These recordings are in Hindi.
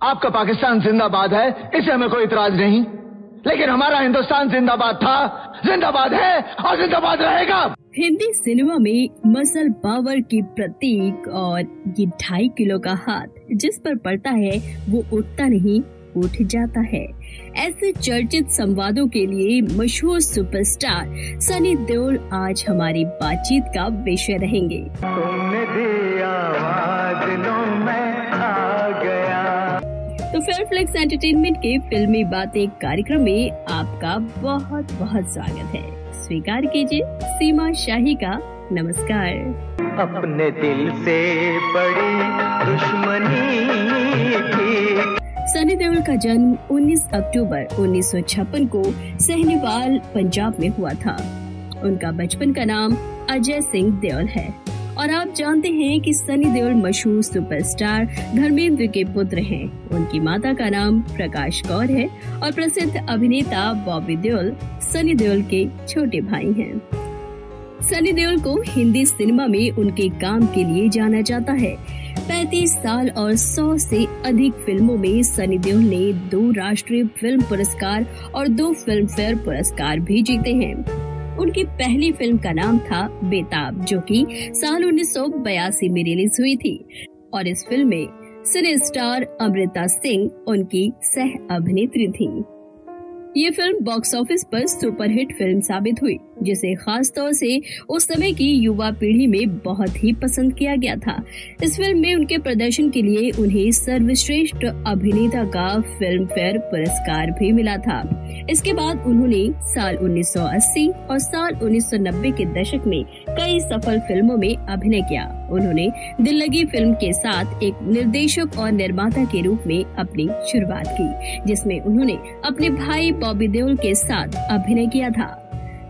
आपका पाकिस्तान जिंदाबाद है, इसे हमें कोई इतराज नहीं, लेकिन हमारा हिंदुस्तान जिंदाबाद था, जिंदाबाद है और जिंदाबाद रहेगा। हिंदी सिनेमा में मसल पावर की प्रतीक और ये 2.5 किलो का हाथ जिस पर पड़ता है वो उठता नहीं, उठ जाता है। ऐसे चर्चित संवादों के लिए मशहूर सुपरस्टार सनी देओल आज हमारी बातचीत का विषय रहेंगे। तुमने दी आवाज, लो मैं आ गया। तो फेयरफ्लेक्स एंटरटेनमेंट के फिल्मी बातें कार्यक्रम में आपका बहुत बहुत स्वागत है। स्वीकार कीजिए सीमा शाही का नमस्कार। अपने दिल से बड़ी दुश्मनी थी। सनी देओल का जन्म 19 अक्टूबर 1956 को सहनीवाल, पंजाब में हुआ था। उनका बचपन का नाम अजय सिंह देओल है और आप जानते हैं कि सनी देओल मशहूर सुपरस्टार धर्मेंद्र के पुत्र हैं। उनकी माता का नाम प्रकाश कौर है और प्रसिद्ध अभिनेता बॉबी देओल सनी देओल के छोटे भाई हैं। सनी देओल को हिंदी सिनेमा में उनके काम के लिए जाना जाता है। 35 साल और 100 से अधिक फिल्मों में सनी देओल ने 2 राष्ट्रीय फिल्म पुरस्कार और 2 फिल्म फेयर पुरस्कार भी जीते हैं। उनकी पहली फिल्म का नाम था बेताब, जो कि साल 1982 में रिलीज हुई थी और इस फिल्म में सिने स्टार अमृता सिंह उनकी सह अभिनेत्री थी। ये फिल्म बॉक्स ऑफिस पर सुपरहिट फिल्म साबित हुई, जिसे खास तौर से उस समय की युवा पीढ़ी में बहुत ही पसंद किया गया था। इस फिल्म में उनके प्रदर्शन के लिए उन्हें सर्वश्रेष्ठ अभिनेता का फिल्म फेयर पुरस्कार भी मिला था। इसके बाद उन्होंने साल 1980 और साल 1990 के दशक में कई सफल फिल्मों में अभिनय किया। उन्होंने दिल लगी फिल्म के साथ एक निर्देशक और निर्माता के रूप में अपनी शुरुआत की, जिसमें उन्होंने अपने भाई बॉबी देओल के साथ अभिनय किया था।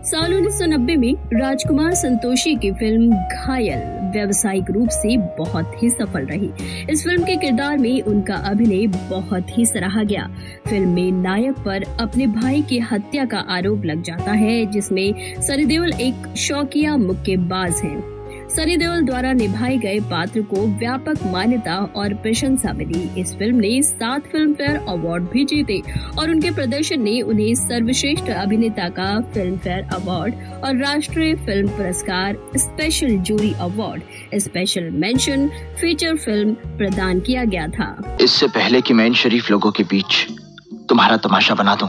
साल 1990 में राजकुमार संतोषी की फिल्म घायल व्यावसायिक रूप से बहुत ही सफल रही। इस फिल्म के किरदार में उनका अभिनय बहुत ही सराहा गया। फिल्म में नायक पर अपने भाई की हत्या का आरोप लग जाता है, जिसमें सनी देओल एक शौकिया मुक्केबाज हैं। सनी देओल द्वारा निभाए गए पात्र को व्यापक मान्यता और प्रशंसा मिली। इस फिल्म ने 7 फिल्म फेयर अवार्ड भी जीते और उनके प्रदर्शन ने उन्हें सर्वश्रेष्ठ अभिनेता का फिल्म फेयर अवार्ड और राष्ट्रीय फिल्म पुरस्कार, special jury award, special mention feature film प्रदान किया गया था। इससे पहले कि मैं इन शरीफ लोगों के बीच तुम्हारा तमाशा बना दूं,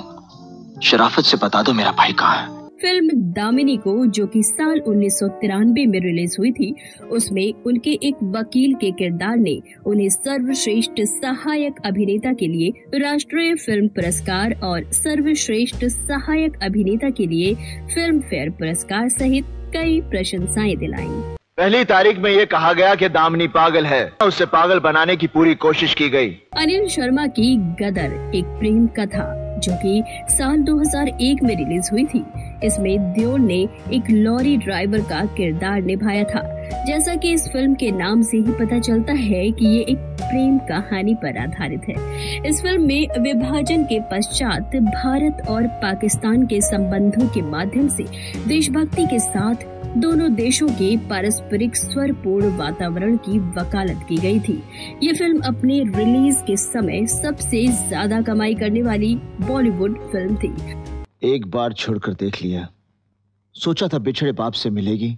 शराफत से बता दो मेरा भाई कहाँ है। फिल्म दामिनी को, जो कि साल 1993 में रिलीज हुई थी, उसमें उनके एक वकील के किरदार ने उन्हें सर्वश्रेष्ठ सहायक अभिनेता के लिए राष्ट्रीय फिल्म पुरस्कार और सर्वश्रेष्ठ सहायक अभिनेता के लिए फिल्म फेयर पुरस्कार सहित कई प्रशंसाएं दिलाई। पहली तारीख में ये कहा गया कि दामिनी पागल है, उसे पागल बनाने की पूरी कोशिश की गई। अनिल शर्मा की गदर एक प्रेम कथा, जो कि साल 2001 में रिलीज हुई थी। इसमें देओल ने एक लॉरी ड्राइवर का किरदार निभाया था। जैसा कि इस फिल्म के नाम से ही पता चलता है कि ये एक प्रेम कहानी पर आधारित है। इस फिल्म में विभाजन के पश्चात भारत और पाकिस्तान के संबंधों के माध्यम से देशभक्ति के साथ दोनों देशों के पारस्परिक स्वरपूर्ण वातावरण की वकालत की गई थी। ये फिल्म अपने रिलीज के समय सबसे ज्यादा कमाई करने वाली बॉलीवुड फिल्म थी। एक बार छोड़कर देख लिया, सोचा था बिछड़े बाप से मिलेगी,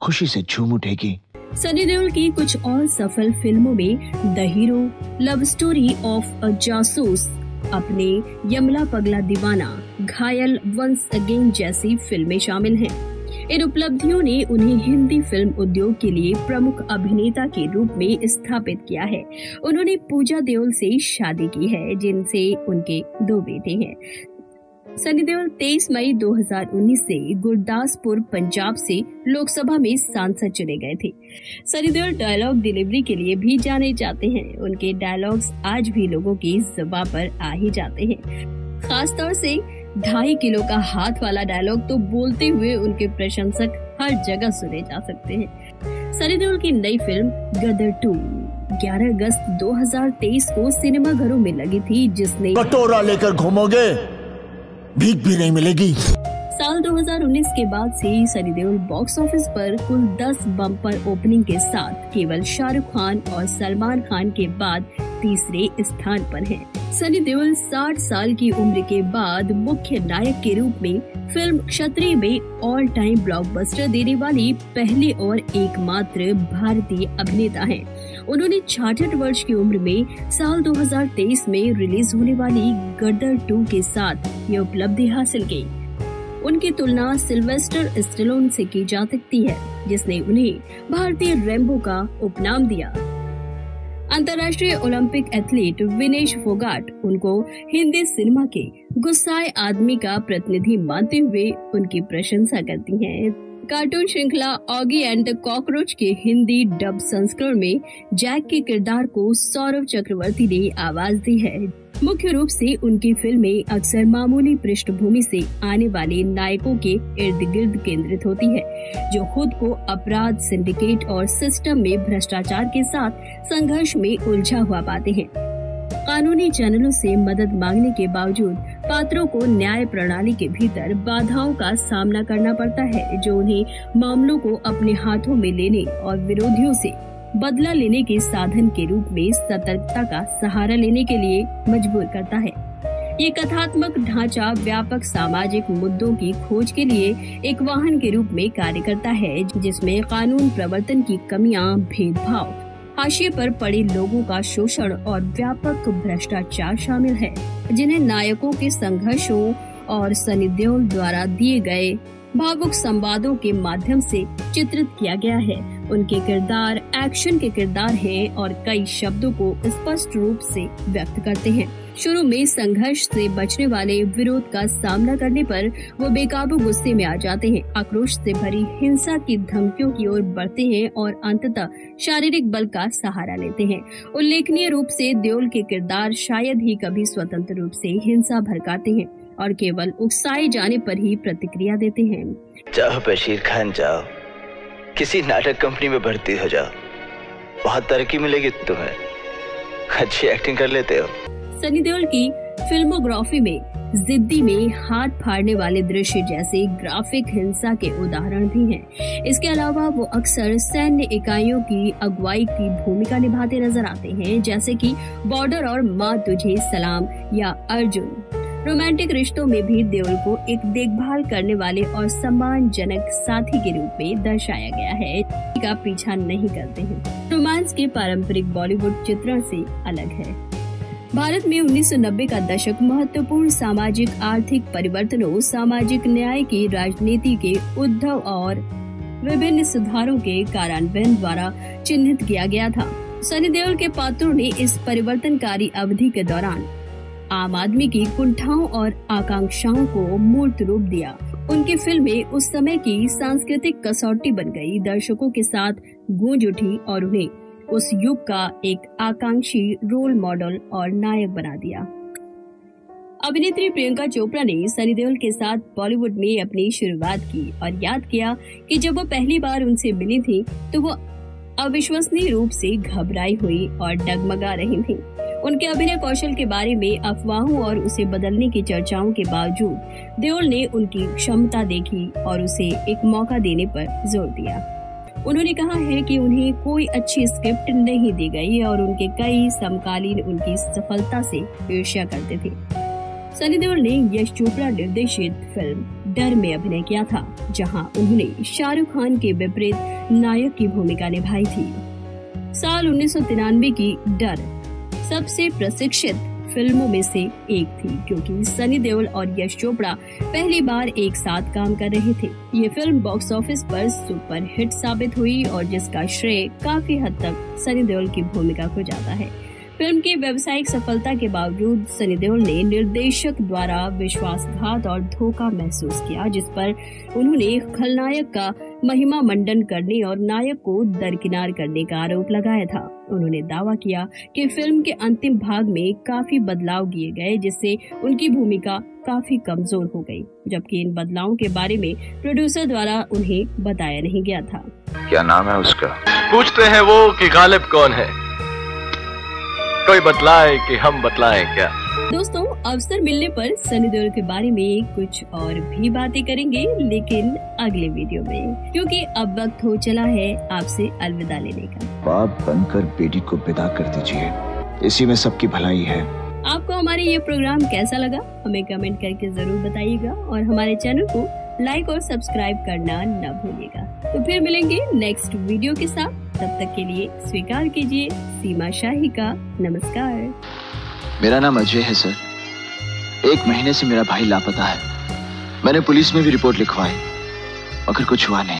खुशी से झूम उठेगी। सनी देओल की कुछ और सफल फिल्मों में the hero, love story of a जासूस, अपने यमला पगला दीवाना, घायल, वंस अगेन जैसी फिल्में शामिल हैं। इन उपलब्धियों ने उन्हें हिंदी फिल्म उद्योग के लिए प्रमुख अभिनेता के रूप में स्थापित किया है। उन्होंने पूजा देओल से शादी की है, जिनसे उनके 2 बेटे हैं। सनी देओल 23 मई 2019 से गुरदासपुर, पंजाब से लोकसभा में सांसद चुने गए थे। सनी देओल डायलॉग डिलीवरी के लिए भी जाने जाते हैं। उनके डायलॉग्स आज भी लोगों की जुबान पर आ ही जाते हैं। खासतौर से 2.5 किलो का हाथ वाला डायलॉग तो बोलते हुए उनके प्रशंसक हर जगह सुने जा सकते हैं। सनी देओल की नई फिल्म गदर 2 11 अगस्त 2023 को सिनेमाघरों में लगी थी, जिसने कटोरा लेकर घूमोगे भीख भी नहीं मिलेगी। साल 2019 के बाद से सनी देओल बॉक्स ऑफिस पर कुल 10 बम्पर ओपनिंग के साथ केवल शाहरुख खान और सलमान खान के बाद तीसरे स्थान पर हैं। सनी देओल 60 साल की उम्र के बाद मुख्य नायक के रूप में फिल्म क्षत्रिय में ऑल टाइम ब्लॉकबस्टर देने वाली पहले और एकमात्र भारतीय अभिनेता हैं। उन्होंने 66 वर्ष की उम्र में साल 2023 में रिलीज होने वाली गदर 2 के साथ ये उपलब्धि हासिल की। उनकी तुलना सिल्वेस्टर स्टेलोन से की जा सकती है, जिसने उन्हें भारतीय रैम्बो का उपनाम दिया। अंतर्राष्ट्रीय ओलंपिक एथलीट विनेश फोगाट उनको हिंदी सिनेमा के गुस्साए आदमी का प्रतिनिधि मानते हुए उनकी प्रशंसा करती हैं। कार्टून श्रृंखला ऑगी एंड द कॉकरोच के हिंदी डब संस्करण में जैक के किरदार को सौरभ चक्रवर्ती ने आवाज दी है। मुख्य रूप से उनकी फिल्में अक्सर मामूली पृष्ठभूमि से आने वाले नायकों के इर्द गिर्द केंद्रित होती है, जो खुद को अपराध, सिंडिकेट और सिस्टम में भ्रष्टाचार के साथ संघर्ष में उलझा हुआ पाते हैं। कानूनी चैनलों से मदद मांगने के बावजूद पात्रों को न्याय प्रणाली के भीतर बाधाओं का सामना करना पड़ता है, जो उन्हें मामलों को अपने हाथों में लेने और विरोधियों से बदला लेने के साधन के रूप में सतर्कता का सहारा लेने के लिए मजबूर करता है। ये कथात्मक ढांचा व्यापक सामाजिक मुद्दों की खोज के लिए एक वाहन के रूप में कार्य करता है, जिसमें कानून प्रवर्तन की कमियां, भेदभाव, हाशिए पर पड़े लोगों का शोषण और व्यापक भ्रष्टाचार शामिल है, जिन्हें नायकों के संघर्षों और सनी देओल द्वारा दिए गए भावुक संवादों के माध्यम से चित्रित किया गया है। उनके किरदार एक्शन के किरदार हैं और कई शब्दों को स्पष्ट रूप से व्यक्त करते हैं। शुरू में संघर्ष से बचने वाले विरोध का सामना करने पर वो बेकाबू गुस्से में आ जाते हैं, आक्रोश से भरी हिंसा की धमकियों की ओर बढ़ते हैं और अंततः शारीरिक बल का सहारा लेते हैं। उल्लेखनीय रूप से देओल के किरदार शायद ही कभी स्वतंत्र रूप से हिंसा भड़काते हैं और केवल उकसाए जाने पर ही प्रतिक्रिया देते हैं। जाओ बशीर खान, जाओ किसी नाटक कंपनी में भर्ती हो जाओ, बहुत तरक्की मिलेगी तुम्हें, अच्छी एक्टिंग कर लेते हो। सनी देओल की फिल्मोग्राफी में जिद्दी में हाथ फाड़ने वाले दृश्य जैसे ग्राफिक हिंसा के उदाहरण भी हैं। इसके अलावा वो अक्सर सैन्य इकाइयों की अगुवाई की भूमिका निभाते नजर आते हैं, जैसे कि बॉर्डर और माँ तुझे सलाम या अर्जुन। रोमांटिक रिश्तों में भी देओल को एक देखभाल करने वाले और सम्मानजनक साथी के रूप में दर्शाया गया है, का पीछा नहीं करते हैं। रोमांस के पारंपरिक बॉलीवुड चित्रण से अलग है। भारत में 1990 का दशक महत्वपूर्ण सामाजिक आर्थिक परिवर्तनों, सामाजिक न्याय की राजनीति के उद्भव और विभिन्न सुधारों के कार्यान्वयन द्वारा चिन्हित किया गया था। सनी देओल के पात्रों ने इस परिवर्तनकारी अवधि के दौरान आम आदमी की कुंठाओं और आकांक्षाओं को मूर्त रूप दिया। उनकी फिल्में उस समय की सांस्कृतिक कसौटी बन गई, दर्शकों के साथ गूंज उठी और उन्हें उस युग का एक आकांक्षी रोल मॉडल और नायक बना दिया। अभिनेत्री प्रियंका चोपड़ा ने सनी देओल के साथ बॉलीवुड में अपनी शुरुआत की और याद किया कि जब वो पहली बार उनसे मिली थी तो वो अविश्वसनीय रूप से घबराई हुई और डगमगा रही थी। उनके अभिनय कौशल के बारे में अफवाहों और उसे बदलने की चर्चाओं के बावजूद देओल ने उनकी क्षमता देखी और उसे एक मौका देने पर जोर दिया। उन्होंने कहा है कि उन्हें कोई अच्छी स्क्रिप्ट नहीं दी गई और उनके कई समकालीन उनकी सफलता से ईर्ष्या करते थे। सनी देओल ने यश चोपड़ा निर्देशित फिल्म डर में अभिनय किया था, जहां उन्होंने शाहरुख खान के विपरीत नायक की भूमिका निभाई थी। साल 1993 की डर सबसे प्रशिक्षित फिल्मों में से एक थी, क्योंकि सनी देओल और यश चोपड़ा पहली बार एक साथ काम कर रहे थे। ये फिल्म बॉक्स ऑफिस पर सुपर हिट साबित हुई और जिसका श्रेय काफी हद तक सनी देओल की भूमिका को जाता है। फिल्म की व्यावसायिक सफलता के बावजूद सनी देओल ने निर्देशक द्वारा विश्वासघात और धोखा महसूस किया, जिस पर उन्होंने खलनायक का महिमा मंडन करने और नायक को दरकिनार करने का आरोप लगाया था। उन्होंने दावा किया कि फिल्म के अंतिम भाग में काफी बदलाव किए गए, जिससे उनकी भूमिका काफी कमजोर हो गई, जबकि इन बदलावों के बारे में प्रोड्यूसर द्वारा उन्हें बताया नहीं गया था। क्या नाम है उसका? पूछते हैं वो कि गालिब कौन है? कोई बतलाए कि हम बतलाएं क्या? दोस्तों, अवसर मिलने पर सनी देओल के बारे में कुछ और भी बातें करेंगे, लेकिन अगले वीडियो में, क्योंकि अब वक्त हो चला है आपसे अलविदा लेने का। बाप बनकर बेटी को विदा कर दीजिए। इसी में सबकी भलाई है। आपको हमारे ये प्रोग्राम कैसा लगा हमें कमेंट करके जरूर बताइएगा और हमारे चैनल को लाइक और सब्सक्राइब करना न भूलिएगा। तो फिर मिलेंगे नेक्स्ट वीडियो के साथ, तब तक के लिए स्वीकार कीजिए सीमा शाही का नमस्कार। मेरा नाम अजय है सर। 1 महीने से मेरा भाई लापता है। मैंने पुलिस में भी रिपोर्ट लिखवाई मगर कुछ हुआ नहीं।